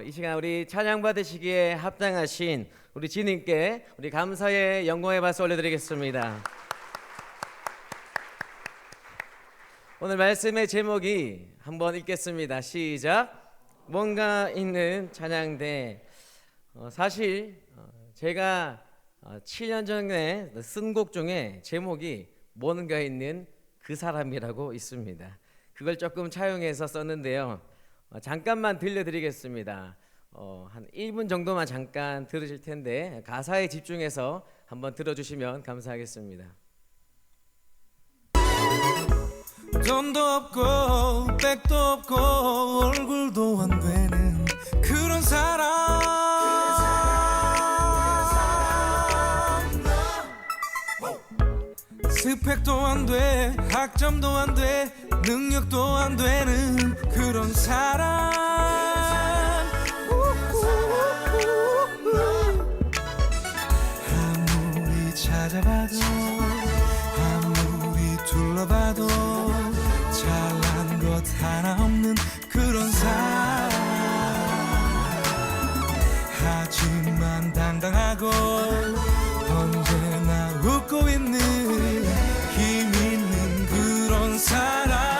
이 시간 우리 찬양 받으시기에 합당하신 우리 주님께 우리 감사의 영광의 박수 올려드리겠습니다. 오늘 말씀의 제목이 한번 읽겠습니다. 시작. 뭔가 있는 찬양대. 사실 제가 7년 전에 쓴 곡 중에 제목이 뭔가 있는 그 사람이라고 있습니다. 그걸 조금 차용해서 썼는데요. 잠깐만 들려드리겠습니다. 한 1분 정도만 잠깐 들으실 텐데 가사에 집중해서 한번 들어주시면 감사하겠습니다. 돈도 없고 백도 없고 얼굴도 안 되는 그런 사람. 스펙도 안 돼, 학점도 안 돼, 능력도 안 되는 그런 사람. 아무리 찾아봐도 아무리 둘러봐도 잘난 것 하나 없는 그런 사람. 하지만 당당하고 언제나 웃고 있는 힘 있는 그런 사람.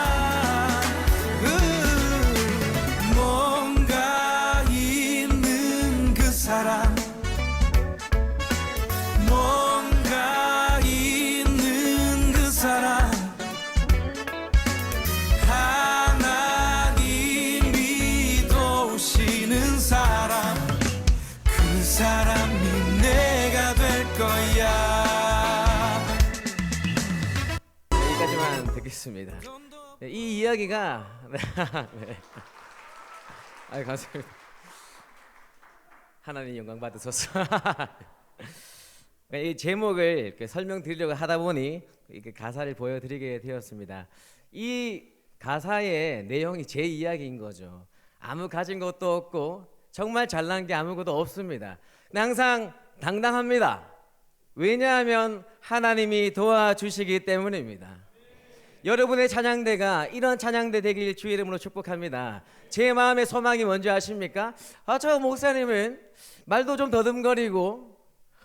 뭔가 있는 그 사람. 뭔가 있는 그 사람. 하나님이 도우시는 사람. 그 사람이 내가 될 거야. 여기까지만 듣겠습니다. 이 이야기가 네. 감사합니다. 하나님 영광 받으소서. 이 제목을 이렇게 설명드리려고 하다 보니 이렇게 가사를 보여드리게 되었습니다. 이 가사의 내용이 제 이야기인 거죠. 아무 가진 것도 없고 정말 잘난 게 아무것도 없습니다. 근데 항상 당당합니다. 왜냐하면 하나님이 도와주시기 때문입니다. 여러분의 찬양대가 이런 찬양대 되길 주의 이름으로 축복합니다. 제 마음의 소망이 뭔지 아십니까? 저 목사님은 말도 좀 더듬거리고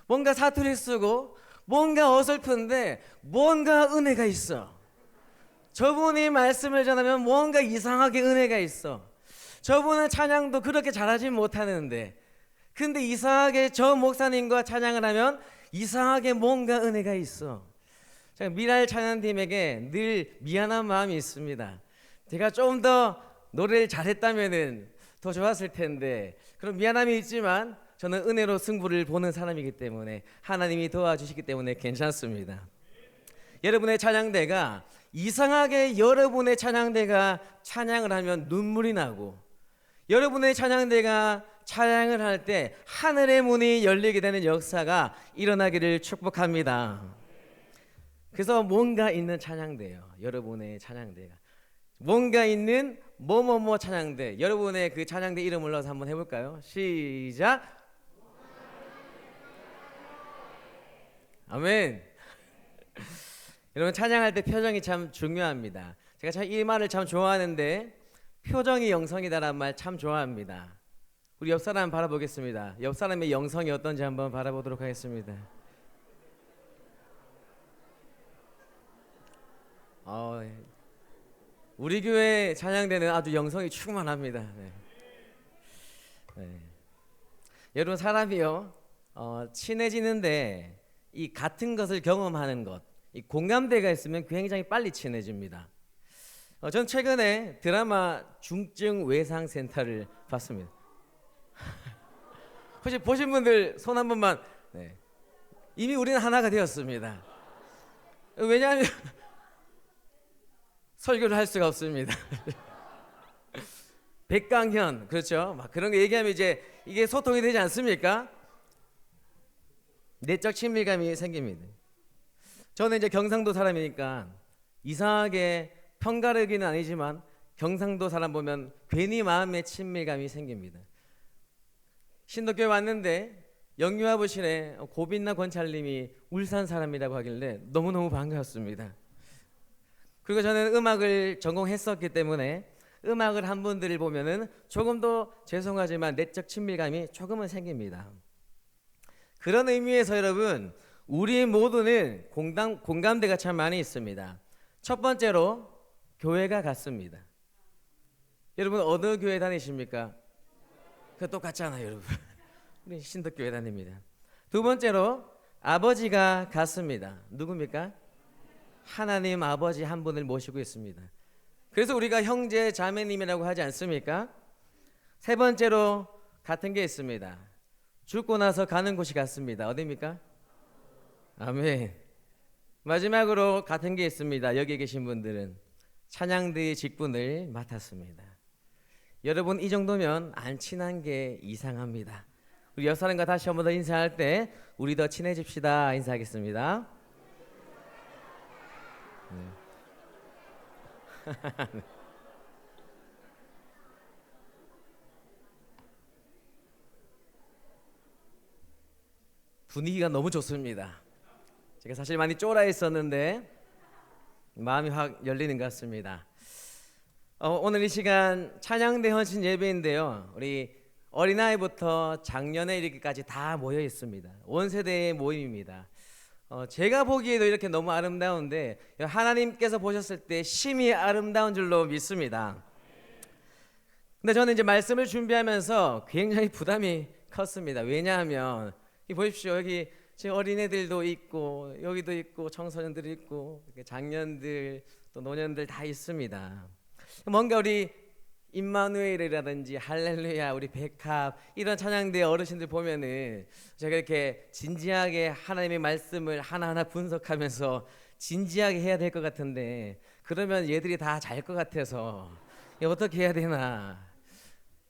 뭔가 사투리 쓰고 뭔가 어설픈데 뭔가 은혜가 있어. 저분이 말씀을 전하면 뭔가 이상하게 은혜가 있어. 저분은 찬양도 그렇게 잘하지 못하는데 근데 이상하게 저 목사님과 찬양을 하면 이상하게 뭔가 은혜가 있어. 제가 미랄 찬양팀에게 늘 미안한 마음이 있습니다. 제가 좀 더 노래를 잘했다면 더 좋았을 텐데 그런 미안함이 있지만 저는 은혜로 승부를 보는 사람이기 때문에 하나님이 도와주시기 때문에 괜찮습니다. 여러분의 찬양대가 이상하게 여러분의 찬양대가 찬양을 하면 눈물이 나고 여러분의 찬양대가 찬양을 할 때 하늘의 문이 열리게 되는 역사가 일어나기를 축복합니다. 그래서 뭔가 있는 찬양대요. 여러분의 찬양대가 뭔가 있는 뭐뭐뭐 찬양대. 여러분의 그 찬양대 이름을 넣어서 한번 해볼까요? 시작. 아멘. 여러분 찬양할 때 표정이 참 중요합니다. 제가 참 이 말을 참 좋아하는데 표정이 영성이다라는 말 참 좋아합니다. 우리 옆 사람 바라보겠습니다. 옆 사람의 영성이 어떤지 한번 바라보도록 하겠습니다. 우리 교회 찬양대는 아주 영성이 충만합니다. 네. 네. 여러분 사람이요 친해지는데 이 같은 것을 경험하는 것, 이 공감대가 있으면 굉장히 빨리 친해집니다. 전 최근에 드라마 중증 외상 센터를 봤습니다. 혹시 보신 분들 손 한 번만. 네. 이미 우리는 하나가 되었습니다. 왜냐하면 설교를 할 수가 없습니다. 백강현 그렇죠? 막 그런 거 얘기하면 이제 이게 소통이 되지 않습니까? 내적 친밀감이 생깁니다. 저는 이제 경상도 사람이니까 이상하게 편가르기는 아니지만 경상도 사람 보면 괜히 마음에 친밀감이 생깁니다. 신도교회 왔는데 영유아부실에 고빈나 권찰님이 울산 사람이라고 하길래 너무너무 반가웠습니다. 그리고 저는 음악을 전공했었기 때문에 음악을 한 분들을 보면은 조금 더 죄송하지만 내적 친밀감이 조금은 생깁니다. 그런 의미에서 여러분, 우리 모두는 공감대가 참 많이 있습니다. 첫 번째로 교회가 같습니다. 여러분 어느 교회 다니십니까? 그 똑같잖아요, 여러분. 우리 신덕교회 다닙니다. 두 번째로 아버지가 같습니다. 누굽니까? 하나님 아버지 한 분을 모시고 있습니다. 그래서 우리가 형제 자매님이라고 하지 않습니까? 세 번째로 같은 게 있습니다. 죽고 나서 가는 곳이 같습니다. 어디입니까? 아멘. 마지막으로 같은 게 있습니다. 여기 계신 분들은 찬양대의 직분을 맡았습니다. 여러분 이 정도면 안 친한 게 이상합니다. 우리 옆 사람과 다시 한 번 더 인사할 때 우리 더 친해집시다. 인사하겠습니다. 분위기가 너무 좋습니다. 제가 사실 많이 쫄아 있었는데 마음이 확 열리는 것 같습니다. 오늘 이 시간 찬양대 헌신 예배인데요. 우리 어린아이부터 작년에 이렇게까지 다 모여 있습니다. 온 세대의 모임입니다. 제가 보기에도 이렇게 너무 아름다운데 하나님께서 보셨을 때 심히 아름다운 줄로 믿습니다. 근데 저는 이제 말씀을 준비하면서 굉장히 부담이 컸습니다. 왜냐하면 보십시오. 여기 지금 어린애들도 있고 여기도 있고 청소년들이 있고 장년들 또 노년들 다 있습니다. 뭔가 우리 임마누엘이라든지 할렐루야, 우리 백합 이런 찬양대 어르신들 보면은 제가 이렇게 진지하게 하나님의 말씀을 하나하나 분석하면서 진지하게 해야 될 것 같은데 그러면 얘들이 다 잘 것 같아서 어떻게 해야 되나.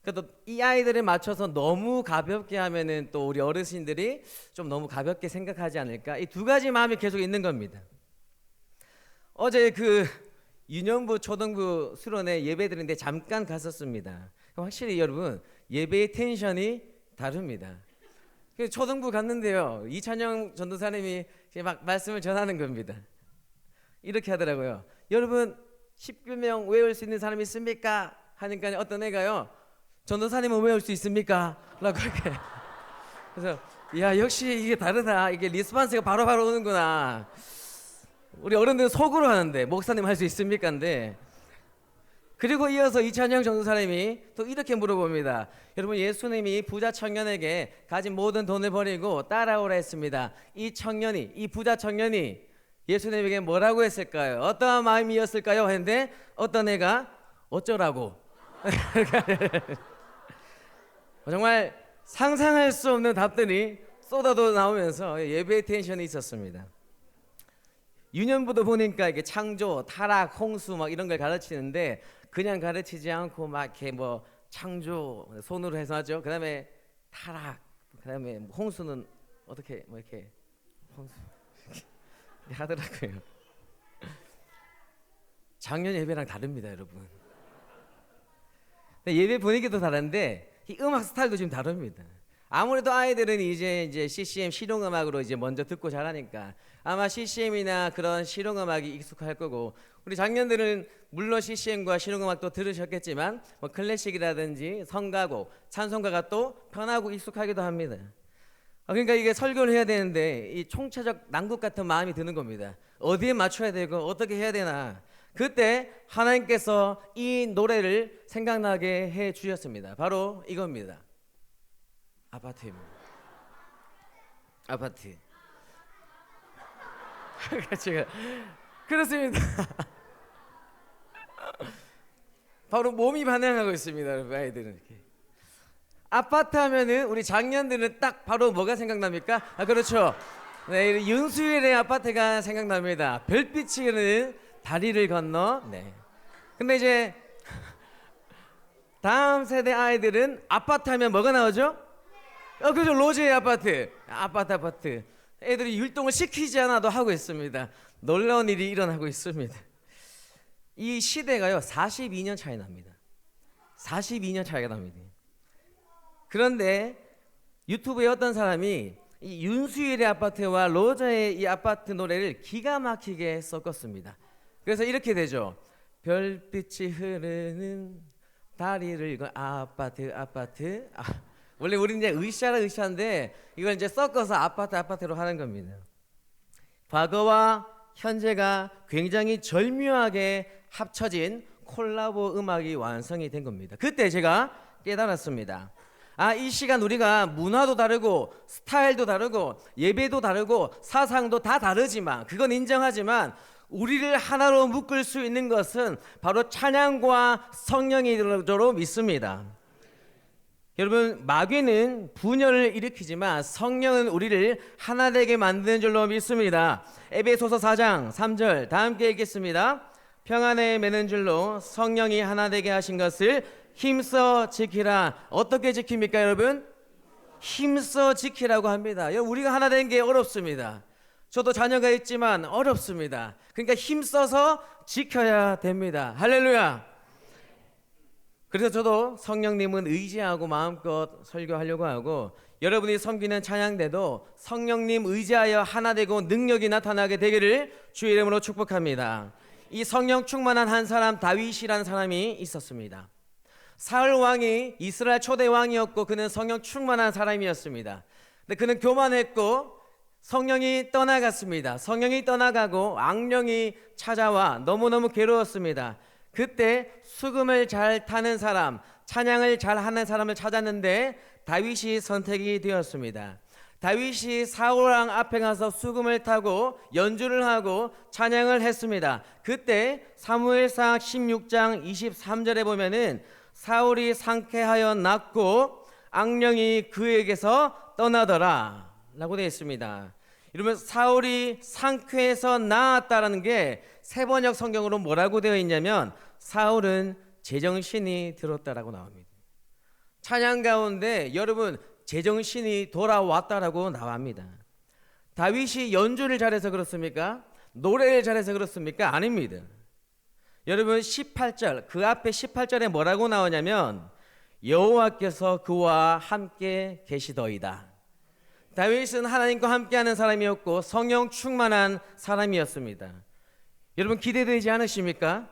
그래도 이 아이들에 맞춰서 너무 가볍게 하면은 또 우리 어르신들이 좀 너무 가볍게 생각하지 않을까. 이 두 가지 마음이 계속 있는 겁니다. 어제 그 유년부 초등부 수련회 예배 드리는데 잠깐 갔었습니다. 확실히 여러분 예배의 텐션이 다릅니다. 초등부 갔는데요, 이찬영 전도사님이 막 말씀을 전하는 겁니다. 이렇게 하더라고요. 여러분 19명 외울 수 있는 사람이 있습니까? 하니까 어떤 애가요, 전도사님은 외울 수 있습니까? 라고 그렇게. 그래서 야, 역시 이게 다르다. 이게 리스폰스가 바로바로 오는구나. 우리 어른들은 속으로 하는데 목사님 할 수 있습니까? 인데 그리고 이어서 이찬영 전도사님이 또 이렇게 물어봅니다. 여러분 예수님이 부자 청년에게 가진 모든 돈을 버리고 따라오라 했습니다. 이 부자 청년이 예수님에게 뭐라고 했을까요? 어떠한 마음이었을까요? 했는데 어떤 애가 어쩌라고. 정말 상상할 수 없는 답들이 쏟아져 나오면서 예배의 텐션이 있었습니다. 유년부도 보니까 이게 창조, 타락, 홍수 막 이런 걸 가르치는데 그냥 가르치지 않고 막 이렇게 뭐 창조 손으로 해서 하죠. 그다음에 타락, 그다음에 홍수는 어떻게 뭐 이렇게 홍수 하더라고요. 작년 예배랑 다릅니다, 여러분. 예배 분위기도 다른데 이 음악 스타일도 지금 다릅니다. 아무래도 아이들은 이제 CCM 실용음악으로 이제 먼저 듣고 자라니까 아마 CCM이나 그런 실용음악이 익숙할 거고, 우리 장년들은 물론 CCM과 실용음악도 들으셨겠지만 뭐 클래식이라든지 성가곡, 찬송가가 또 편하고 익숙하기도 합니다. 그러니까 이게 설교를 해야 되는데 이 총체적 난국 같은 마음이 드는 겁니다. 어디에 맞춰야 되고 어떻게 해야 되나. 그때 하나님께서 이 노래를 생각나게 해 주셨습니다. 바로 이겁니다. 아파트입니다. 아파트. 제가 그렇습니다. 바로 몸이 반응하고 있습니다, 여러분. 아이들은 이렇게. 아파트 하면은 우리 장년들은 딱 바로 뭐가 생각납니까? 그렇죠. 네, 윤수일의 아파트가 생각납니다. 별빛이 흐르는 다리를 건너. 네. 근데 이제 다음 세대 아이들은 아파트 하면 뭐가 나오죠? 그죠. 로제의 아파트. 아파트. 애들이 율동을 시키지 않아도 하고 있습니다. 놀라운 일이 일어나고 있습니다. 이 시대가요 42년 차이 납니다. 42년 차이가 납니다. 그런데 유튜브에 어떤 사람이 이 윤수일의 아파트와 로저의 이 아파트 노래를 기가 막히게 섞었습니다. 그래서 이렇게 되죠. 별빛이 흐르는 다리를 이거 아파트 원래 우리 이제 의샤라 의샤인데 이걸 이제 섞어서 아파트로 하는 겁니다. 과거와 현재가 굉장히 절묘하게 합쳐진 콜라보 음악이 완성이 된 겁니다. 그때 제가 깨달았습니다. 이 시간 우리가 문화도 다르고 스타일도 다르고 예배도 다르고 사상도 다 다르지만 그건 인정하지만 우리를 하나로 묶을 수 있는 것은 바로 찬양과 성령이로 믿습니다. 여러분, 마귀는 분열을 일으키지만 성령은 우리를 하나 되게 만드는 줄로 믿습니다. 에베소서 4장 3절 다 함께 읽겠습니다. 평안에 매는 줄로 성령이 하나 되게 하신 것을 힘써 지키라. 어떻게 지킵니까, 여러분? 힘써 지키라고 합니다. 여러분, 우리가 하나 되는 게 어렵습니다. 저도 자녀가 있지만 어렵습니다. 그러니까 힘써서 지켜야 됩니다. 할렐루야. 그래서 저도 성령님은 의지하고 마음껏 설교하려고 하고 여러분이 섬기는 찬양대도 성령님 의지하여 하나 되고 능력이 나타나게 되기를 주의 이름으로 축복합니다. 이 성령 충만한 한 사람 다윗이라는 사람이 있었습니다. 사울 왕이 이스라엘 초대 왕이었고 그는 성령 충만한 사람이었습니다. 근데 그는 교만했고 성령이 떠나갔습니다. 성령이 떠나가고 악령이 찾아와 너무너무 괴로웠습니다. 그때 수금을 잘 타는 사람, 찬양을 잘 하는 사람을 찾았는데 다윗이 선택이 되었습니다. 다윗이 사울 왕 앞에 가서 수금을 타고 연주를 하고 찬양을 했습니다. 그때 사무엘상 16장 23절에 보면은 사울이 상쾌하여 났고 악령이 그에게서 떠나더라 라고 되어 있습니다. 이러면 사울이 상쾌해서 나았다라는 게 세번역 성경으로 뭐라고 되어 있냐면 사울은 제정신이 들었다라고 나옵니다. 찬양 가운데 여러분 제정신이 돌아왔다라고 나옵니다. 다윗이 연주를 잘해서 그렇습니까? 노래를 잘해서 그렇습니까? 아닙니다. 여러분 18절 그 앞에 18절에 뭐라고 나오냐면 여호와께서 그와 함께 계시더이다. 다윗은 하나님과 함께하는 사람이었고 성령 충만한 사람이었습니다. 여러분 기대되지 않으십니까?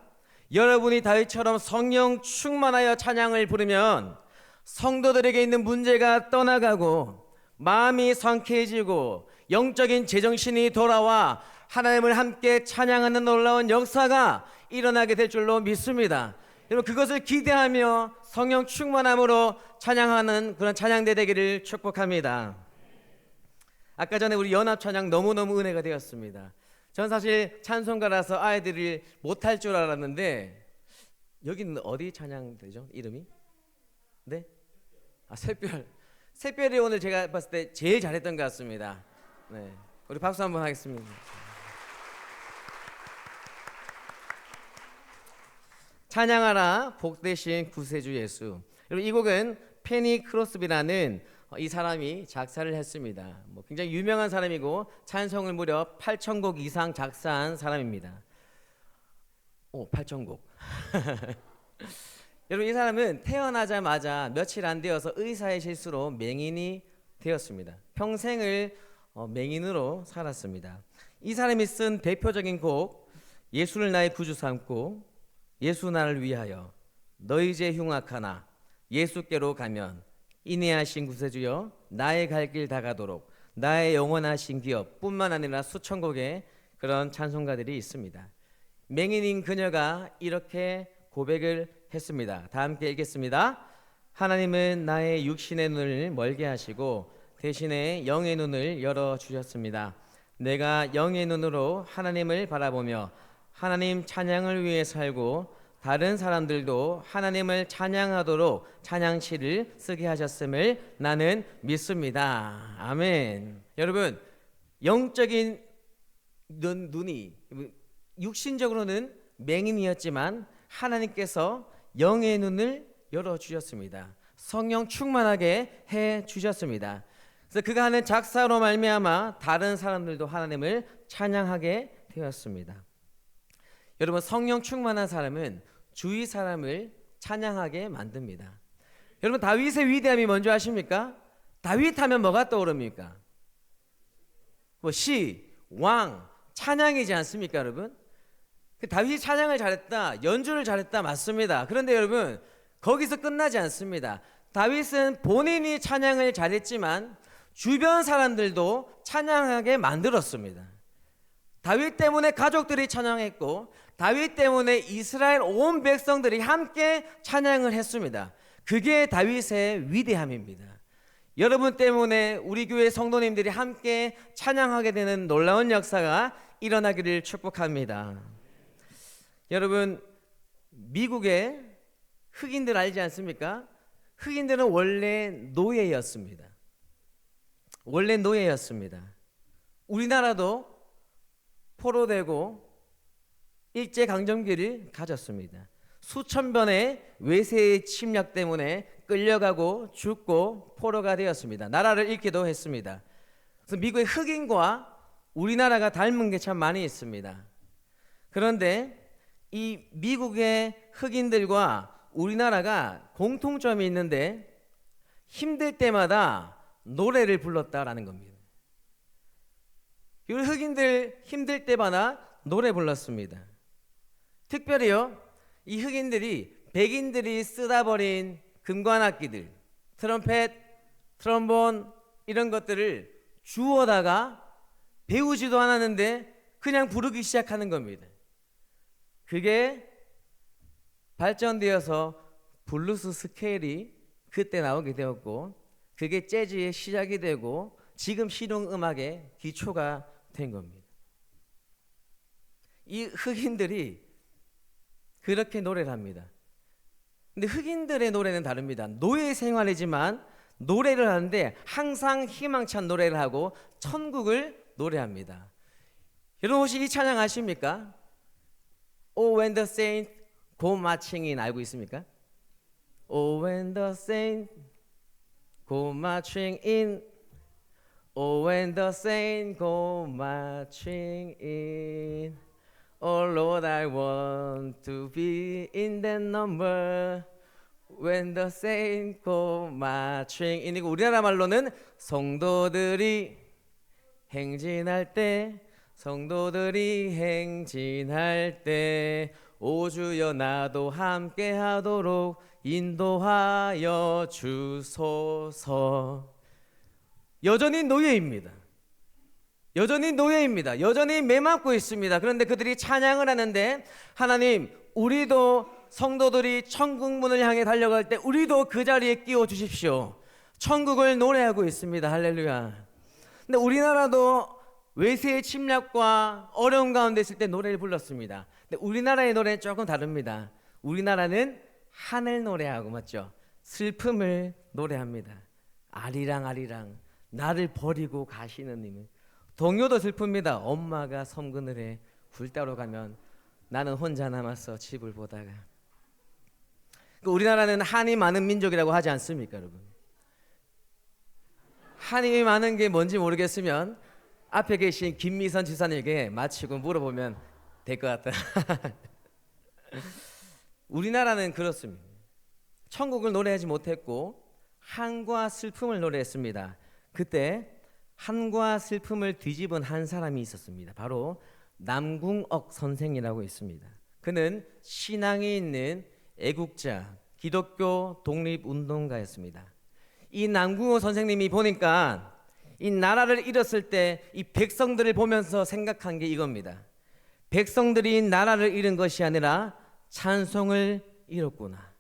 여러분이 다윗처럼 성령 충만하여 찬양을 부르면 성도들에게 있는 문제가 떠나가고 마음이 상쾌해지고 영적인 제정신이 돌아와 하나님을 함께 찬양하는 놀라운 역사가 일어나게 될 줄로 믿습니다. 여러분 그것을 기대하며 성령 충만함으로 찬양하는 그런 찬양대 되기를 축복합니다. 아까 전에 우리 연합 찬양 너무너무 은혜가 되었습니다. 전 사실 찬송가라서 아이들이 못할 줄 알았는데 여기는 어디 찬양되죠? 이름이? 네? 샛별. 샛별이 오늘 제가 봤을 때 제일 잘했던 것 같습니다. 네, 우리 박수 한번 하겠습니다. 찬양하라 복되신 구세주 예수. 여러분 이 곡은 페니 크로스비라는 이 사람이 작사를 했습니다. 굉장히 유명한 사람이고 찬송을 무려 8,000곡 이상 작사한 사람입니다. 8,000곡. 여러분 이 사람은 태어나자마자 며칠 안 되어서 의사의 실수로 맹인이 되었습니다. 평생을 맹인으로 살았습니다. 이 사람이 쓴 대표적인 곡 예수를 나의 구주 삼고 예수 나를 위하여 너희 죄 흉악하나 예수께로 가면 인내하신 구세주여 나의 갈 길 다가도록 나의 영원하신 기업 뿐만 아니라 수천 곡의 그런 찬송가들이 있습니다. 맹인인 그녀가 이렇게 고백을 했습니다. 다 함께 읽겠습니다. 하나님은 나의 육신의 눈을 멀게 하시고 대신에 영의 눈을 열어주셨습니다. 내가 영의 눈으로 하나님을 바라보며 하나님 찬양을 위해 살고 다른 사람들도 하나님을 찬양하도록 찬양시를 쓰게 하셨음을 나는 믿습니다. 아멘. 여러분 영적인 눈이 육신적으로는 맹인이었지만 하나님께서 영의 눈을 열어주셨습니다. 성령 충만하게 해주셨습니다. 그래서 그가 하는 작사로 말미암아 다른 사람들도 하나님을 찬양하게 되었습니다. 여러분 성령 충만한 사람은 주위 사람을 찬양하게 만듭니다. 여러분 다윗의 위대함이 뭔지 아십니까? 다윗 하면 뭐가 떠오릅니까? 시, 왕, 찬양이지 않습니까 여러분? 다윗이 찬양을 잘했다, 연주를 잘했다, 맞습니다. 그런데 여러분, 거기서 끝나지 않습니다. 다윗은 본인이 찬양을 잘했지만 주변 사람들도 찬양하게 만들었습니다. 다윗 때문에 가족들이 찬양했고, 다윗 때문에 이스라엘 온 백성들이 함께 찬양을 했습니다. 그게 다윗의 위대함입니다. 여러분 때문에 우리 교회 성도님들이 함께 찬양하게 되는 놀라운 역사가 일어나기를 축복합니다. 여러분, 미국의 흑인들 알지 않습니까? 흑인들은 원래 노예였습니다. 원래 노예였습니다. 우리나라도 포로되고 일제강점기를 가졌습니다. 수천 번의 외세의 침략 때문에 끌려가고 죽고 포로가 되었습니다. 나라를 잃기도 했습니다. 그래서 미국의 흑인과 우리나라가 닮은 게 참 많이 있습니다. 그런데 이 미국의 흑인들과 우리나라가 공통점이 있는데 힘들 때마다 노래를 불렀다라는 겁니다. 이 흑인들 힘들 때마다 노래 불렀습니다. 특별히요, 이 흑인들이 백인들이 쓰다 버린 금관악기들, 트럼펫, 트럼본 이런 것들을 주워다가 배우지도 않았는데 그냥 부르기 시작하는 겁니다. 그게 발전되어서 블루스 스케일이 그때 나오게 되었고, 그게 재즈의 시작이 되고 지금 실용음악의 기초가 된 겁니다. 이 흑인들이 그렇게 노래를 합니다. 근데 흑인들의 노래는 다릅니다. 노예 생활이지만 노래를 하는데 항상 희망찬 노래를 하고 천국을 노래합니다. 여러분 혹시 이 찬양 아십니까? Oh when the saints go marching in 알고 있습니까? Oh when the saints go marching in, oh when the saints go marching in, oh Lord I want to be in that number when the saints go marching in. 이거 우리나라 말로는 성도들이 행진할 때, 성도들이 행진할 때 오 주여 나도 함께 하도록 인도하여 주소서. 여전히 노예입니다. 여전히 노예입니다. 여전히 매맞고 있습니다. 그런데 그들이 찬양을 하는데, 하나님 우리도 성도들이 천국 문을 향해 달려갈 때 우리도 그 자리에 끼워 주십시오. 천국을 노래하고 있습니다. 할렐루야. 근데 우리나라도 외세의 침략과 어려움 가운데 있을 때 노래를 불렀습니다. 근데 우리나라의 노래는 조금 다릅니다. 우리나라는 하늘 노래하고, 맞죠? 슬픔을 노래합니다. 아리랑 아리랑 나를 버리고 가시는 님은. 동요도 슬픕니다. 엄마가 섬그늘에 굴 따러 가면 나는 혼자 남았어 집을 보다가. 우리나라는 한이 많은 민족이라고 하지 않습니까, 여러분? 한이 많은 게 뭔지 모르겠으면 앞에 계신 김미선 지사님에게 마치고 물어보면 될 것 같다. 우리나라는 그렇습니다. 천국을 노래하지 못했고 한과 슬픔을 노래했습니다. 그때 한과 슬픔을 뒤집은 한 사람이 있었습니다. 바로 남궁옥 선생이라고 있습니다. 그는 신앙이 있는 애국자, 기독교 독립운동가였습니다. 이 남궁옥 선생님이 보니까 이 나라를 잃었을 때 이 백성들을 보면서 생각한 게 이겁니다. 백성들이 나라를 잃은 것이 아니라 찬송을 잃었구나.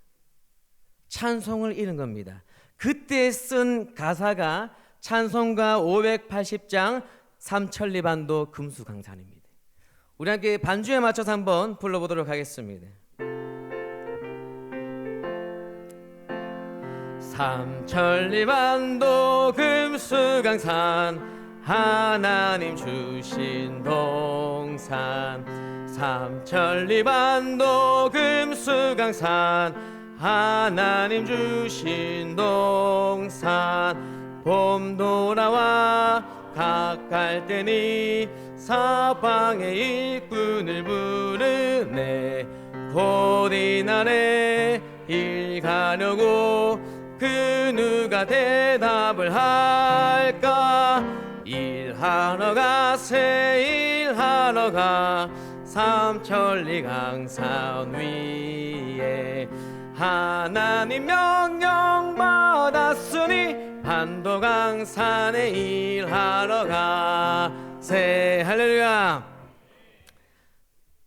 찬송을 잃은 겁니다. 그때 쓴 가사가 찬송가 580장 삼천리반도 금수강산입니다. 우리 함께 반주에 맞춰서 한번 불러보도록 하겠습니다. 삼천리반도 금수강산 하나님 주신 동산, 삼천리반도 금수강산 하나님 주신 동산, 봄 돌아와 각갈 때니 사방의 일꾼을 부르네. 곧 이날에 일 가려고 그 누가 대답을 할까. 일하러 가세 일하러 가 삼천리강 산 위에 하나님 명령 받았으니 한도강산에 일하러 가세. 할렐루야.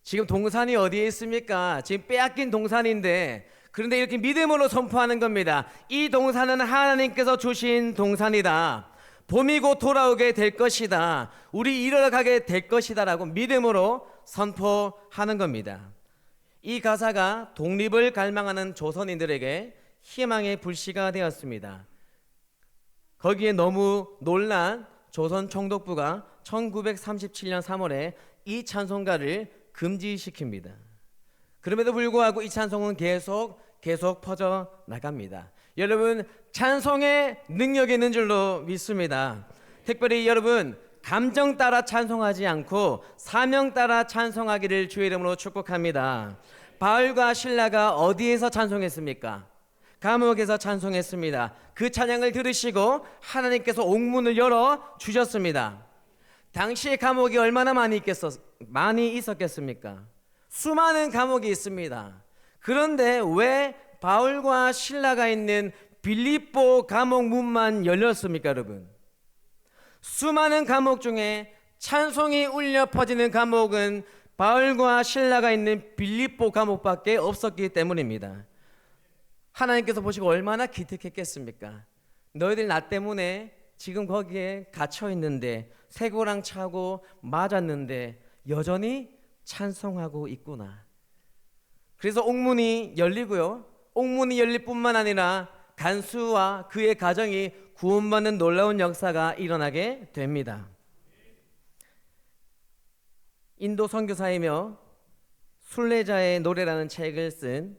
지금 동산이 어디에 있습니까? 지금 빼앗긴 동산인데, 그런데 이렇게 믿음으로 선포하는 겁니다. 이 동산은 하나님께서 주신 동산이다. 봄이 곧 돌아오게 될 것이다. 우리 이르러 가게 될 것이다 라고 믿음으로 선포하는 겁니다. 이 가사가 독립을 갈망하는 조선인들에게 희망의 불씨가 되었습니다. 거기에 너무 놀란 조선 총독부가 1937년 3월에 이 찬송가를 금지시킵니다. 그럼에도 불구하고 이 찬송은 계속 퍼져 나갑니다. 여러분, 찬송의 능력이 있는 줄로 믿습니다. 특별히 여러분, 감정 따라 찬송하지 않고 사명 따라 찬송하기를 주의 이름으로 축복합니다. 바울과 실라가 어디에서 찬송했습니까? 감옥에서 찬송했습니다. 그 찬양을 들으시고 하나님께서 옥문을 열어 주셨습니다. 당시에 감옥이 얼마나 많이 있었겠습니까? 수많은 감옥이 있습니다. 그런데 왜 바울과 실라가 있는 빌립보 감옥 문만 열렸습니까, 여러분? 수많은 감옥 중에 찬송이 울려 퍼지는 감옥은 바울과 실라가 있는 빌립보 감옥밖에 없었기 때문입니다. 하나님께서 보시고 얼마나 기특했겠습니까? 너희들 나 때문에 지금 거기에 갇혀 있는데 쇠고랑 차고 맞았는데 여전히 찬송하고 있구나. 그래서 옥문이 열리고요. 옥문이 열릴 뿐만 아니라 간수와 그의 가정이 구원받는 놀라운 역사가 일어나게 됩니다. 인도 선교사이며 순례자의 노래라는 책을 쓴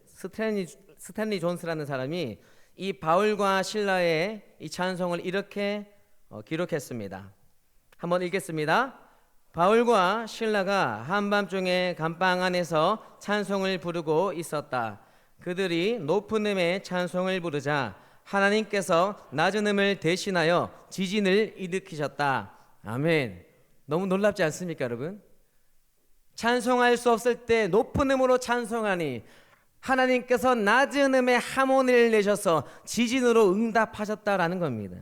스탠리 존스라는 사람이 이 바울과 실라의 이 찬송을 이렇게 기록했습니다. 한번 읽겠습니다. 바울과 실라가 한밤중에 감방 안에서 찬송을 부르고 있었다. 그들이 높은 음의 찬송을 부르자 하나님께서 낮은 음을 대신하여 지진을 일으키셨다. 아멘. 너무 놀랍지 않습니까, 여러분? 찬송할 수 없을 때 높은 음으로 찬송하니 하나님께서 낮은 음의 하모니를 내셔서 지진으로 응답하셨다라는 겁니다.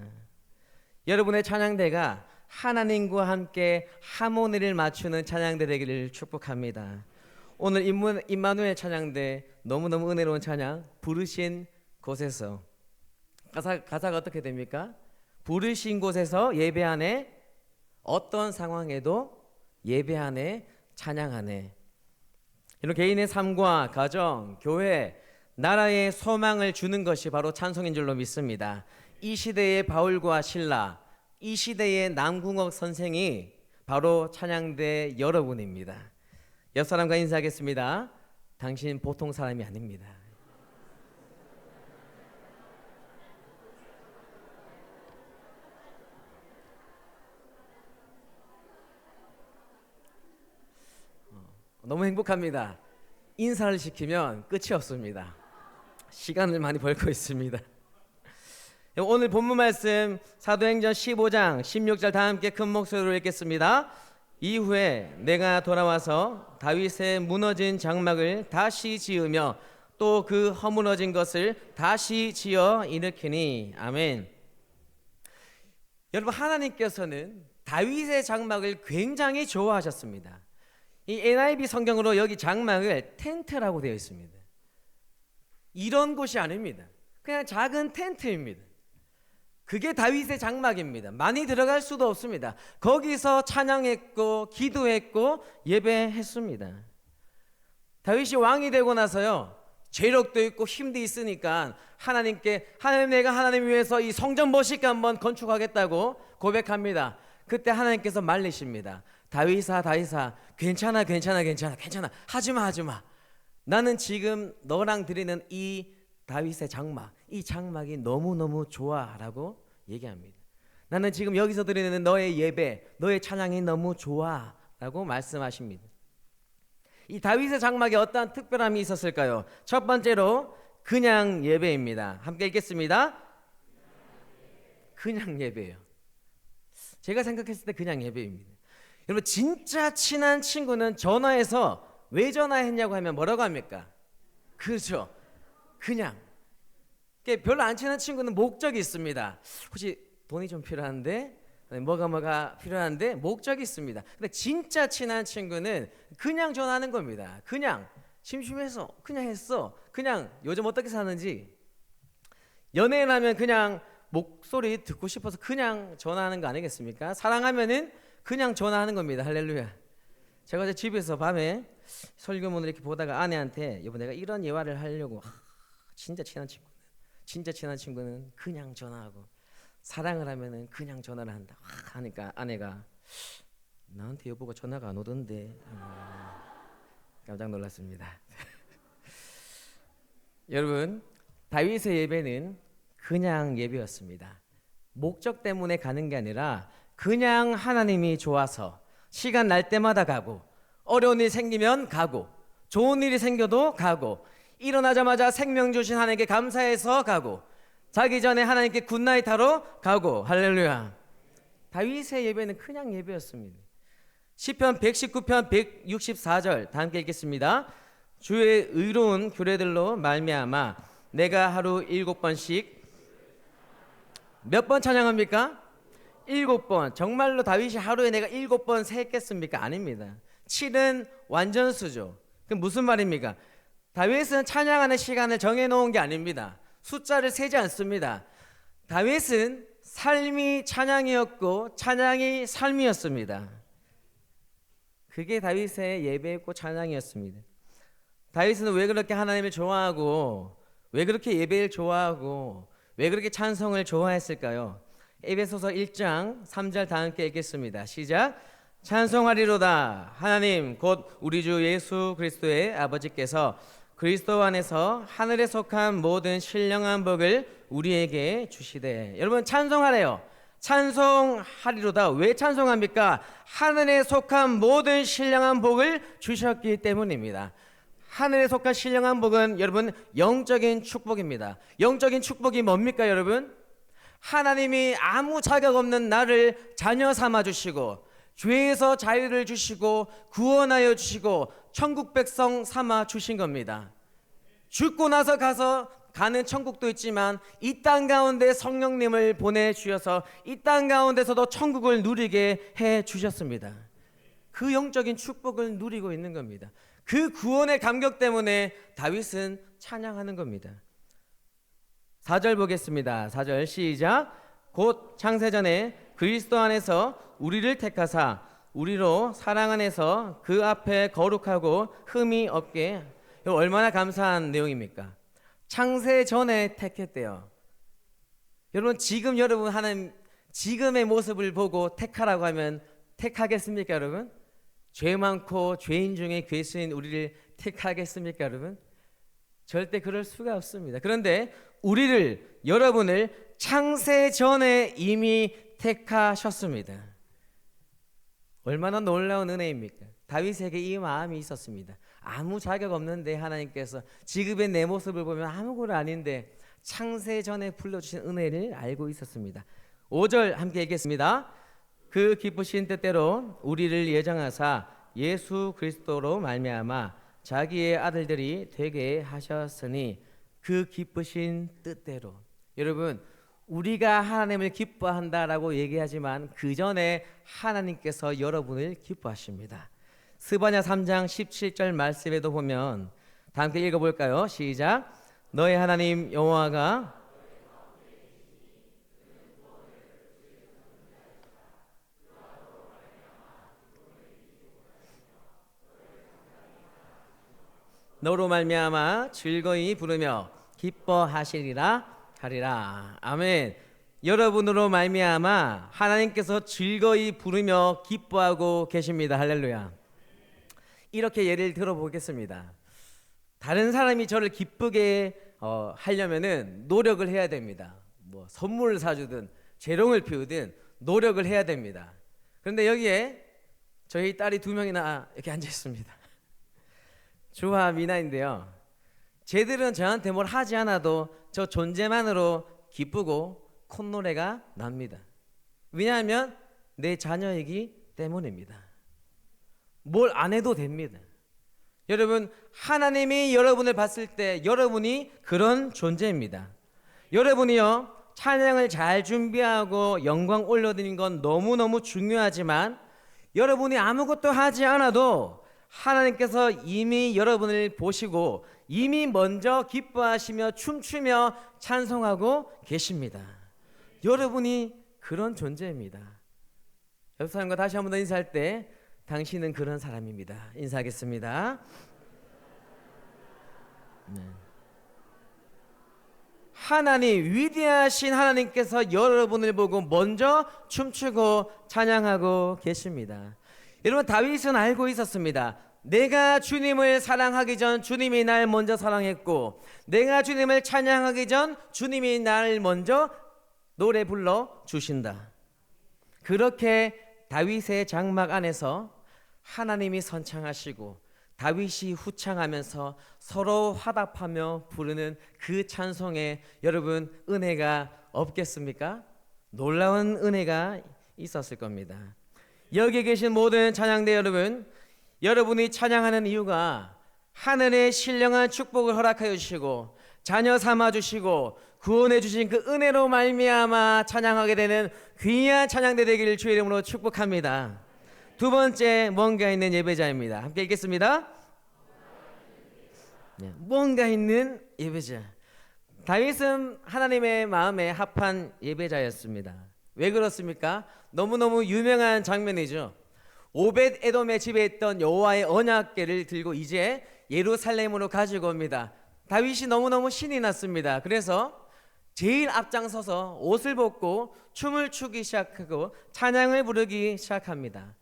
여러분의 찬양대가 하나님과 함께 하모니를 맞추는 찬양대 되기를 축복합니다. 오늘 임마누엘 찬양대 너무너무 은혜로운 찬양 부르신 곳에서 가사가 어떻게 됩니까? 부르신 곳에서 예배하네, 어떤 상황에도 예배하네, 찬양하네. 이런 개인의 삶과 가정, 교회, 나라에 소망을 주는 것이 바로 찬송인 줄로 믿습니다. 이 시대의 바울과 실라, 이 시대의 남궁옥 선생이 바로 찬양대 여러분입니다. 옆 사람과 인사하겠습니다. 당신 보통 사람이 아닙니다. 너무 행복합니다. 인사를 시키면 끝이 없습니다. 시간을 많이 벌고 있습니다. 오늘 본문 말씀 사도행전 15장 16절 다 함께 큰 목소리로 읽겠습니다. 이후에 내가 돌아와서 다윗의 무너진 장막을 다시 지으며 또 그 허물어진 것을 다시 지어 일으키니. 아멘. 여러분, 하나님께서는 다윗의 장막을 굉장히 좋아하셨습니다. 이 NIV 성경으로 여기 장막을 텐트라고 되어 있습니다. 이런 곳이 아닙니다. 그냥 작은 텐트입니다. 그게 다윗의 장막입니다. 많이 들어갈 수도 없습니다. 거기서 찬양했고 기도했고 예배했습니다. 다윗이 왕이 되고 나서요, 재력도 있고 힘도 있으니까 하나님께, 하나님, 내가 하나님 위해서 이 성전 멋있게 한번 건축하겠다고 고백합니다. 그때 하나님께서 말리십니다. 다윗아, 괜찮아, 하지마. 나는 지금 너랑 드리는 이 다윗의 장막, 이 장막이 너무너무 좋아라고 얘기합니다. 나는 지금 여기서 드리는 너의 예배, 너의 찬양이 너무 좋아라고 말씀하십니다. 이 다윗의 장막에 어떠한 특별함이 있었을까요? 첫 번째로 그냥 예배입니다. 함께 읽겠습니다. 그냥 예배예요. 제가 생각했을 때 그냥 예배입니다. 여러분 진짜 친한 친구는 전화해서 왜 전화했냐고 하면 뭐라고 합니까? 그렇죠. 그냥. 별로 안 친한 친구는 목적이 있습니다. 혹시 돈이 좀 필요한데, 뭐가 필요한데 목적이 있습니다. 근데 진짜 친한 친구는 그냥 전화하는 겁니다. 그냥 심심해서 그냥 했어. 그냥 요즘 어떻게 사는지. 연예인 하면 그냥 목소리 듣고 싶어서 그냥 전화하는 거 아니겠습니까? 사랑하면은 그냥 전화하는 겁니다. 할렐루야. 제가 어제 집에서 밤에 설교문을 이렇게 보다가 아내한테 여보 내가 이런 예화를 하려고 진짜 친한 친구는 그냥 전화하고 사랑을 하면은 그냥 전화를 한다 하니까 아내가 나한테 여보가 전화가 안 오던데 깜짝 놀랐습니다. 여러분 다윗의 예배는 그냥 예배였습니다. 목적 때문에 가는 게 아니라 그냥 하나님이 좋아서 시간 날 때마다 가고 어려운 일이 생기면 가고 좋은 일이 생겨도 가고 일어나자마자 생명 주신 하나님께 감사해서 가고 자기 전에 하나님께 굿나잇 하러 가고 할렐루야. 다윗의 예배는 그냥 예배였습니다. 시편 119편 164절 다 함께 읽겠습니다. 주의 의로운 규례들로 말미암아 내가 하루 7번씩 몇 번 찬양합니까? 7번. 정말로 다윗이 하루에 내가 7번 세겠습니까? 아닙니다. 7은 완전수죠. 그럼 무슨 말입니까? 다윗은 찬양하는 시간을 정해놓은 게 아닙니다. 숫자를 세지 않습니다. 다윗은 삶이 찬양이었고 찬양이 삶이었습니다. 그게 다윗의 예배였고 찬양이었습니다. 다윗은 왜 그렇게 하나님을 좋아하고 왜 그렇게 예배를 좋아하고 왜 그렇게 찬송을 좋아했을까요? 에베소서 1장 3절 다 함께 읽겠습니다. 시작. 찬송하리로다 하나님 곧 우리 주 예수 그리스도의 아버지께서 그리스도 안에서 하늘에 속한 모든 신령한 복을 우리에게 주시되. 여러분 찬송하래요. 찬송하리로다. 왜 찬송합니까? 하늘에 속한 모든 신령한 복을 주셨기 때문입니다. 하늘에 속한 신령한 복은 여러분 영적인 축복입니다. 영적인 축복이 뭡니까 여러분? 하나님이 아무 자격 없는 나를 자녀 삼아 주시고 죄에서 자유를 주시고 구원하여 주시고 천국 백성 삼아 주신 겁니다. 죽고 나서 가는 천국도 있지만 이 땅 가운데 성령님을 보내주셔서 이 땅 가운데서도 천국을 누리게 해주셨습니다. 그 영적인 축복을 누리고 있는 겁니다. 그 구원의 감격 때문에 다윗은 찬양하는 겁니다. 4절 보겠습니다. 4절 시작. 곧 창세전에 그리스도 안에서 우리를 택하사 우리로 사랑 안에서 그 앞에 거룩하고 흠이 없게. 얼마나 감사한 내용입니까? 창세전에 택했대요. 여러분 지금 여러분 하나님 지금의 모습을 보고 택하라고 하면 택하겠습니까 여러분? 죄 많고 죄인 중에 괴수인 우리를 택하겠습니까 여러분? 절대 그럴 수가 없습니다. 그런데 우리를 여러분을 창세전에 이미 택하셨습니다. 얼마나 놀라운 은혜입니까? 다윗에게 이 마음이 있었습니다. 아무 자격 없는데 하나님께서 지금의 내 모습을 보면 아무것도 아닌데 창세전에 불러주신 은혜를 알고 있었습니다. 5절 함께 읽겠습니다. 그 기쁘신 뜻대로 우리를 예정하사 예수 그리스도로 말미암아 자기의 아들들이 되게 하셨으니 그 기쁘신 뜻대로. 여러분 우리가 하나님을 기뻐한다라고 얘기하지만 그 전에 하나님께서 여러분을 기뻐하십니다. 스바냐 3장 17절 말씀에도 보면 다 함께 읽어볼까요? 시작. 너의 하나님 여호와가 너로 말미암아 즐거이 부르며 기뻐하시리라 하리라. 아멘. 여러분으로 말미암아 하나님께서 즐거이 부르며 기뻐하고 계십니다. 할렐루야. 이렇게 예를 들어보겠습니다. 다른 사람이 저를 기쁘게 하려면은 노력을 해야 됩니다. 뭐 선물을 사주든 재롱을 피우든 노력을 해야 됩니다. 그런데 여기에 저희 딸이 2명이나 이렇게 앉아 있습니다. 주와 미나인데요. 쟤들은 저한테 뭘 하지 않아도 저 존재만으로 기쁘고 콧노래가 납니다. 왜냐하면 내 자녀이기 때문입니다. 뭘 안 해도 됩니다. 여러분, 하나님이 여러분을 봤을 때 여러분이 그런 존재입니다. 여러분이요, 찬양을 잘 준비하고 영광 올려드리는 건 너무너무 중요하지만 여러분이 아무것도 하지 않아도 하나님께서 이미 여러분을 보시고 이미 먼저 기뻐하시며 춤추며 찬송하고 계십니다. 여러분이 그런 존재입니다. 옆 사람과 다시 한번 더 인사할 때 당신은 그런 사람입니다. 인사하겠습니다. 네. 하나님, 위대하신 하나님께서 여러분을 보고 먼저 춤추고 찬양하고 계십니다. 여러분, 다윗은 알고 있었습니다. 내가 주님을 사랑하기 전 주님이 날 먼저 사랑했고, 내가 주님을 찬양하기 전 주님이 날 먼저 노래 불러 주신다. 그렇게 다윗의 장막 안에서 하나님이 선창하시고 다윗이 후창하면서 서로 화답하며 부르는 그 찬송에 여러분 은혜가 없겠습니까? 놀라운 은혜가 있었을 겁니다. 여기 계신 모든 찬양대 여러분, 여러분이 찬양하는 이유가 하늘의 신령한 축복을 허락하여 주시고 자녀 삼아 주시고 구원해 주신 그 은혜로 말미암아 찬양하게 되는 귀한 찬양대 되기를 주의 이름으로 축복합니다. 두 번째, 뭔가 있는 예배자입니다. 함께 읽겠습니다. 네, 뭔가 있는 예배자. 다윗은 하나님의 마음에 합한 예배자였습니다. 왜 그렇습니까? 너무너무 유명한 장면이죠. 오벳 에돔의 집에 있던 여호와의 언약궤를 들고 이제 예루살렘으로 가지고 옵니다. 다윗이 너무너무 신이 났습니다. 그래서 제일 앞장서서 옷을 벗고 춤을 추기 시작하고 찬양을 부르기 시작합니다.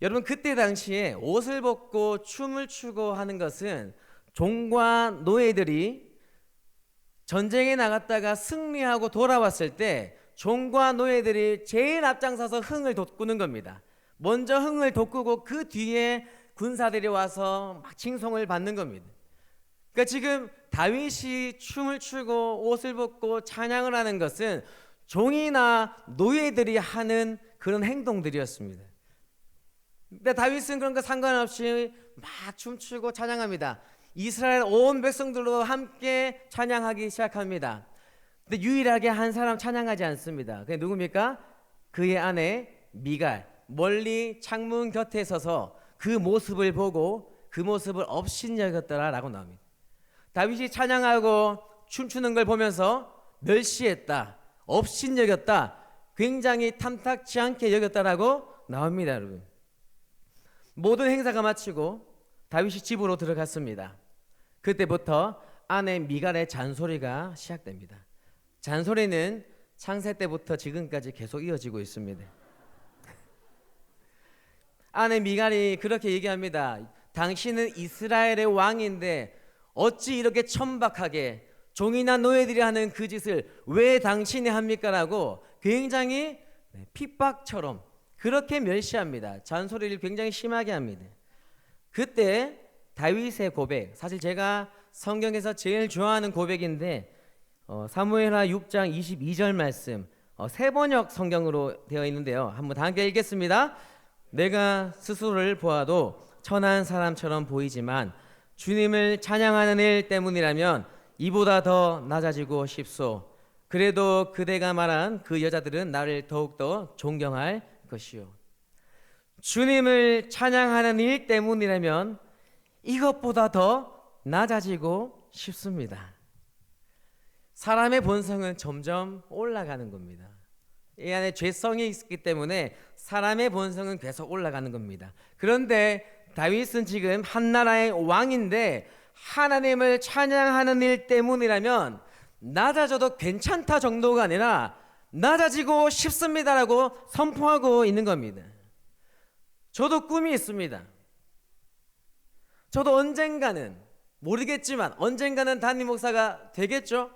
여러분, 그때 당시에 옷을 벗고 춤을 추고 하는 것은 종과 노예들이 전쟁에 나갔다가 승리하고 돌아왔을 때 종과 노예들이 제일 앞장서서 흥을 돋구는 겁니다. 먼저 흥을 돋구고 그 뒤에 군사들이 와서 막 칭송을 받는 겁니다. 그러니까 지금 다윗이 춤을 추고 옷을 벗고 찬양을 하는 것은 종이나 노예들이 하는 그런 행동들이었습니다. 근데 다윗은 그런 거 상관없이 막 춤추고 찬양합니다. 이스라엘 온 백성들로 함께 찬양하기 시작합니다. 근데 유일하게 한 사람 찬양하지 않습니다. 그게 누굽니까? 그의 아내 미갈, 멀리 창문 곁에 서서 그 모습을 보고 그 모습을 업신여겼더라라고 나옵니다. 다윗이 찬양하고 춤추는 걸 보면서 멸시했다, 업신여겼다, 굉장히 탐탁지 않게 여겼다라고 나옵니다. 여러분, 모든 행사가 마치고 다윗이 집으로 들어갔습니다. 그때부터 아내 미갈의 잔소리가 시작됩니다. 잔소리는 창세 때부터 지금까지 계속 이어지고 있습니다. 아내 미갈이 그렇게 얘기합니다. 당신은 이스라엘의 왕인데 어찌 이렇게 천박하게 종이나 노예들이 하는 그 짓을 왜 당신이 합니까? 라고 굉장히 핍박처럼 그렇게 멸시합니다. 잔소리를 굉장히 심하게 합니다. 그때 다윗의 고백, 사실 제가 성경에서 제일 좋아하는 고백인데 사무엘하 6장 22절 말씀, 세번역 성경으로 되어 있는데요. 한번 다 함께 읽겠습니다. 내가 스스로를 보아도 천한 사람처럼 보이지만 주님을 찬양하는 일 때문이라면 이보다 더 낮아지고 싶소. 그래도 그대가 말한 그 여자들은 나를 더욱더 존경할 것이요. 주님을 찬양하는 일 때문이라면 이것보다 더 낮아지고 싶습니다. 사람의 본성은 점점 올라가는 겁니다. 이 안에 죄성이 있기 때문에 사람의 본성은 계속 올라가는 겁니다. 그런데 다윗은 지금 한 나라의 왕인데 하나님을 찬양하는 일 때문이라면 낮아져도 괜찮다 정도가 아니라 낮아지고 싶습니다라고 선포하고 있는 겁니다. 저도 꿈이 있습니다. 저도 언젠가는, 모르겠지만 언젠가는 담임 목사가 되겠죠?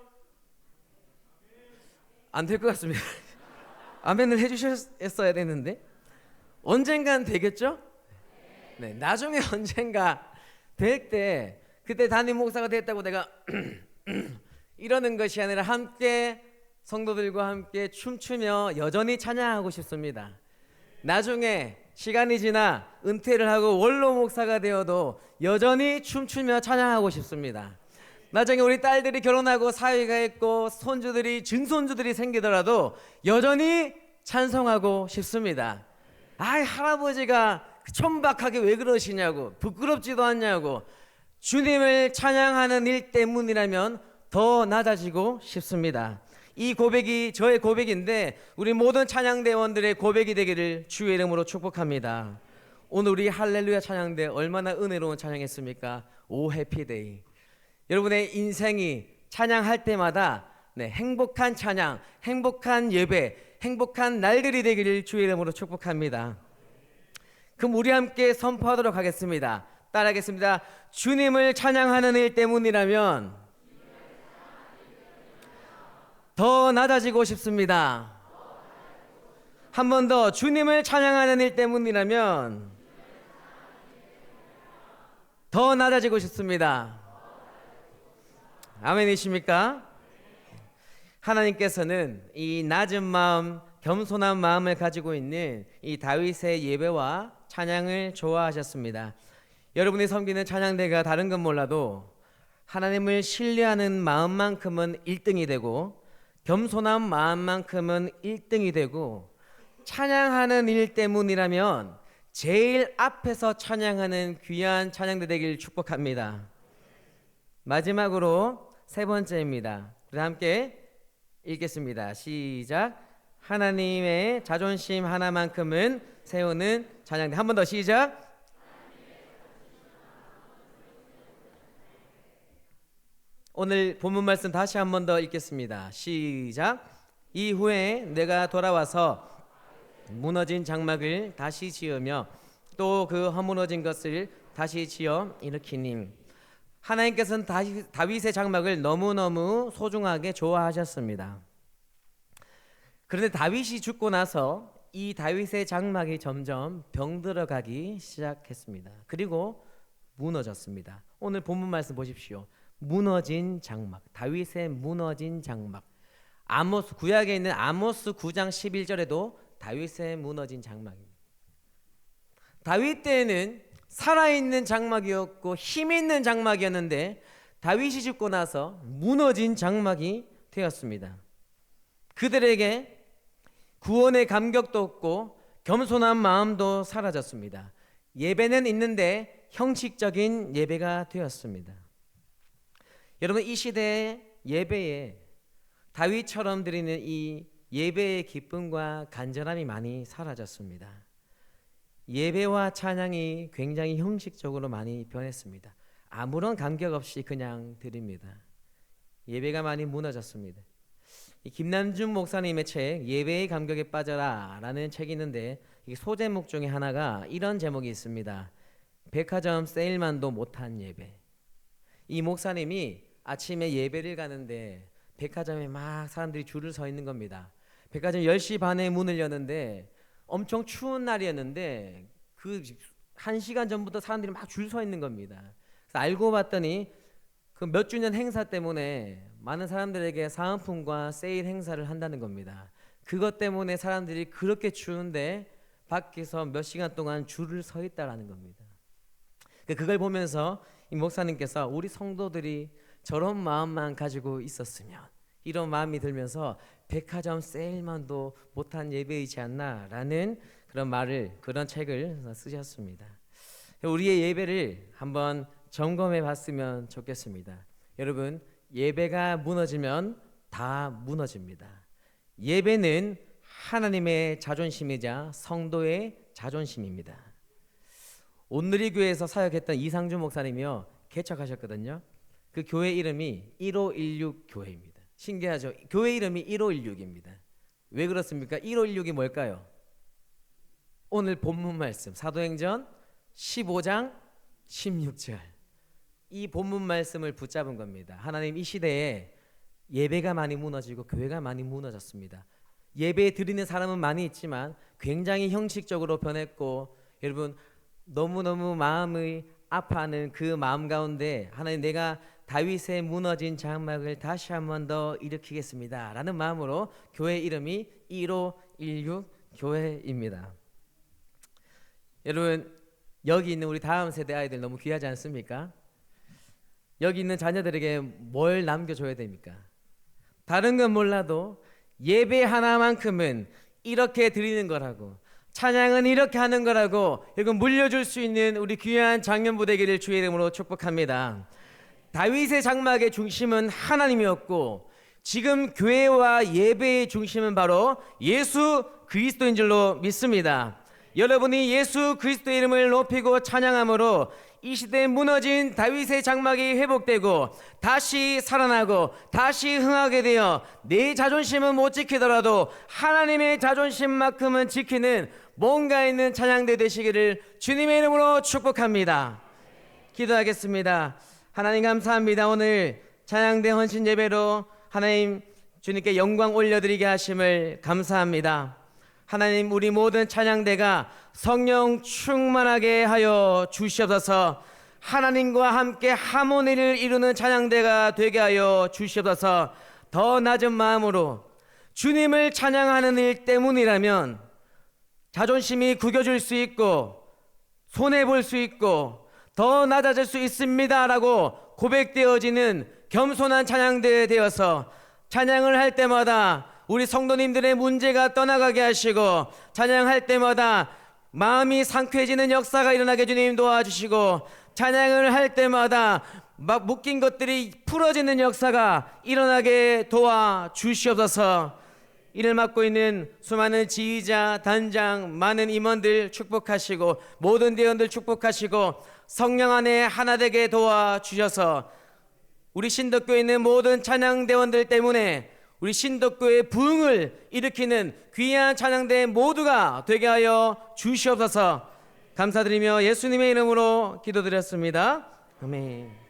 안 될 것 같습니다. 아멘을 해주셨어야 되는데 언젠가는 되겠죠? 네, 나중에 언젠가 될 때 그때 담임 목사가 됐다고 내가 이러는 것이 아니라 함께 성도들과 함께 춤추며 여전히 찬양하고 싶습니다. 나중에 시간이 지나 은퇴를 하고 원로 목사가 되어도 여전히 춤추며 찬양하고 싶습니다. 나중에 우리 딸들이 결혼하고 사위가 있고 손주들이 증손주들이 생기더라도 여전히 찬송하고 싶습니다. 아이, 할아버지가 천박하게 왜 그러시냐고, 부끄럽지도 않냐고. 주님을 찬양하는 일 때문이라면 더 낮아지고 싶습니다. 이 고백이 저의 고백인데 우리 모든 찬양대원들의 고백이 되기를 주의 이름으로 축복합니다. 오늘 우리 할렐루야 찬양대 얼마나 은혜로운 찬양했습니까? 오 해피데이. 여러분의 인생이 찬양할 때마다 행복한 찬양, 행복한 예배, 행복한 날들이 되기를 주의 이름으로 축복합니다. 그럼 우리 함께 선포하도록 하겠습니다. 따라하겠습니다. 주님을 찬양하는 일 때문이라면 더 낮아지고 싶습니다. 한 번 더. 주님을 찬양하는 일 때문이라면 더 낮아지고 싶습니다. 아멘이십니까? 하나님께서는 이 낮은 마음, 겸손한 마음을 가지고 있는 이 다윗의 예배와 찬양을 좋아하셨습니다. 여러분이 섬기는 찬양대가 다른 건 몰라도 하나님을 신뢰하는 마음만큼은 1등이 되고 겸손한 마음만큼은 1등이 되고 찬양하는 일 때문이라면 제일 앞에서 찬양하는 귀한 찬양대 되길 축복합니다. 마지막으로 세 번째입니다. 우리 함께 읽겠습니다. 시작. 하나님의 자존심 하나만큼은 세우는 찬양대. 한 번 더 시작. 오늘 본문 말씀 다시 한 번 더 읽겠습니다. 시작. 이후에 내가 돌아와서 무너진 장막을 다시 지으며 또 그 허물어진 것을 다시 지어 일으키니. 하나님께서는 다윗의 장막을 너무너무 소중하게 좋아하셨습니다. 그런데 다윗이 죽고 나서 이 다윗의 장막이 점점 병들어가기 시작했습니다. 그리고 무너졌습니다. 오늘 본문 말씀 보십시오. 무너진 장막, 다윗의 무너진 장막. 아모스, 구약에 있는 아모스 9장 11절에도 다윗의 무너진 장막입니다. 다윗 때에는 살아있는 장막이었고 힘있는 장막이었는데 다윗이 죽고 나서 무너진 장막이 되었습니다. 그들에게 구원의 감격도 없고 겸손한 마음도 사라졌습니다. 예배는 있는데 형식적인 예배가 되었습니다. 여러분, 이 시대의 예배에 다윗처럼 드리는 이 예배의 기쁨과 간절함이 많이 사라졌습니다. 예배와 찬양이 굉장히 형식적으로 많이 변했습니다. 아무런 감격 없이 그냥 드립니다. 예배가 많이 무너졌습니다. 이 김남준 목사님의 책 예배의 감격에 빠져라 라는 책이 있는데 소제목 중에 하나가 이런 제목이 있습니다. 백화점 세일만도 못한 예배. 이 목사님이 아침에 예배를 가는데 백화점에 막 사람들이 줄을 서 있는 겁니다. 백화점 10시 반에 문을 여는데 엄청 추운 날이었는데 그 1시간 전부터 사람들이 막 줄 서 있는 겁니다. 그래서 알고 봤더니 그 몇 주년 행사 때문에 많은 사람들에게 사은품과 세일 행사를 한다는 겁니다. 그것 때문에 사람들이 그렇게 추운데 밖에서 몇 시간 동안 줄을 서 있다라는 겁니다. 그걸 보면서 이 목사님께서 우리 성도들이 저런 마음만 가지고 있었으면, 이런 마음이 들면서 백화점 세일만도 못한 예배이지 않나라는 그런 책을 쓰셨습니다. 우리의 예배를 한번 점검해 봤으면 좋겠습니다. 여러분, 예배가 무너지면 다 무너집니다. 예배는 하나님의 자존심이자 성도의 자존심입니다. 온누리교회에서 사역했던 이상준 목사님이요, 개척하셨거든요. 그 교회 이름이 1516 교회입니다. 신기하죠? 교회 이름이 1516입니다. 왜 그렇습니까? 1516이 뭘까요? 오늘 본문 말씀 사도행전 15장 16절, 이 본문 말씀을 붙잡은 겁니다. 하나님, 이 시대에 예배가 많이 무너지고 교회가 많이 무너졌습니다. 예배 드리는 사람은 많이 있지만 굉장히 형식적으로 변했고, 여러분 너무너무 마음이 아파하는 그 마음 가운데 하나님, 내가 다윗의 무너진 장막을 다시 한 번 더 일으키겠습니다 라는 마음으로 교회 이름이 1516 교회입니다. 여러분, 여기 있는 우리 다음 세대 아이들 너무 귀하지 않습니까? 여기 있는 자녀들에게 뭘 남겨줘야 됩니까? 다른 건 몰라도 예배 하나만큼은 이렇게 드리는 거라고, 찬양은 이렇게 하는 거라고 이거 물려줄 수 있는 우리 귀한 장년부 되기를 주의 이름으로 축복합니다. 다윗의 장막의 중심은 하나님이었고 지금 교회와 예배의 중심은 바로 예수 그리스도인 줄로 믿습니다. 여러분이 예수 그리스도의 이름을 높이고 찬양함으로 이 시대에 무너진 다윗의 장막이 회복되고 다시 살아나고 다시 흥하게 되어 내 자존심은 못 지키더라도 하나님의 자존심만큼은 지키는 뭔가 있는 찬양대 되시기를 주님의 이름으로 축복합니다. 기도하겠습니다. 하나님 감사합니다. 오늘 찬양대 헌신 예배로 하나님 주님께 영광 올려드리게 하심을 감사합니다. 하나님, 우리 모든 찬양대가 성령 충만하게 하여 주시옵소서. 하나님과 함께 하모니를 이루는 찬양대가 되게 하여 주시옵소서. 더 낮은 마음으로 주님을 찬양하는 일 때문이라면 자존심이 구겨질 수 있고 손해볼 수 있고 더 낮아질 수 있습니다라고 고백되어지는 겸손한 찬양대 되어서 찬양을 할 때마다 우리 성도님들의 문제가 떠나가게 하시고 찬양할 때마다 마음이 상쾌해지는 역사가 일어나게 주님 도와주시고 찬양을 할 때마다 막 묶인 것들이 풀어지는 역사가 일어나게 도와주시옵소서. 이를 맡고 있는 수많은 지휘자, 단장, 많은 임원들 축복하시고 모든 대원들 축복하시고 성령 안에 하나 되게 도와주셔서 우리 신덕교에 있는 모든 찬양대원들 때문에 우리 신덕교의 부흥을 일으키는 귀한 찬양대 모두가 되게 하여 주시옵소서. 감사드리며 예수님의 이름으로 기도드렸습니다. 아멘.